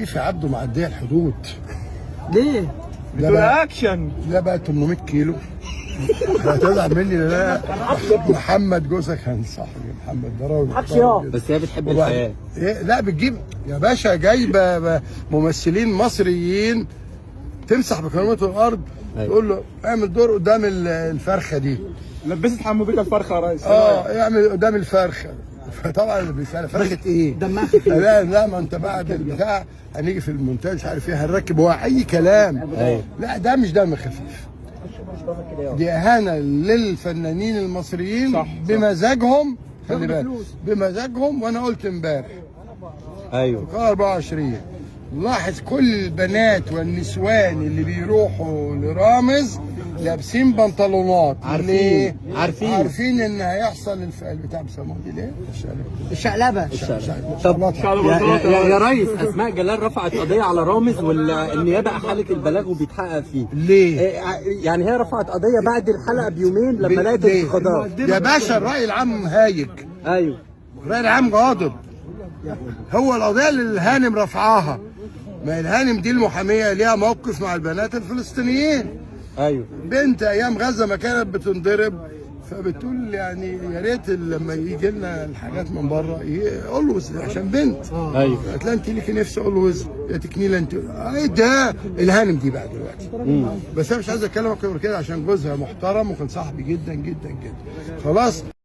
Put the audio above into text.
في عبده معديه الحدود. ليه؟ بتقول اكشن. لا بقى 800 كيلو. هتزعل مني. لا محمد جوزها كان صاحبي، محمد ده راجل محترم جدا. بس هي بتحب الحياه. إيه؟ لا بتجيب يا باشا، جايبه ممثلين مصريين تمسح بكرامته الارض. تقول له اعمل دور قدام الفرخه دي. لبست حمو بيكا الفرخه يا ريس. اعمل قدام الفرخه. فطبعا بيسأل فرخه ايه؟ دمها خفيف. لا ما انت بعد البتاع هنيجي في المونتاج مش عارف ايه، هنركب هو اي كلام. لا ده مش دم خفيف، دي اهانه للفنانين المصريين. صح بمزاجهم، خلي بالك بمزاجهم. وانا قلت امبارح في قناه 24 لاحظ كل البنات والنسوان اللي بيروحوا لرامز لابسين بنطلونات. ليه؟ عارفين ان هيحصل البتاع بيسموه دي ليه؟ الشقلبه. طب يا ريس، اسماء جلال رفعت قضيه على رامز والنيابه احالت البلاغ وبيتحقق فيه. ليه؟ يعني هي رفعت قضيه بعد الحلقه بيومين لما لقت الانتقادات. يا باشا الراي العام هايج. ايوه الراي العام غاضب. هو القضيه اللي الهانم رفعاها، ما الهانم دي المحاميه ليها موقف مع البنات الفلسطينيين. ايوه بنت ايام غزه ما كانت بتنضرب، فبتقول يعني يا ريت لما يجي لنا الحاجات من بره اولوز عشان بنت. ايوه هتلاقي انت ليكي نفس اولوز يا تكنيله انت. ايه ده الهانم دي بقى دلوقتي. بس انا مش عايز اتكلم اكتر كده عشان جوزها محترم وكان صاحبي جدا جدا جدا. خلاص.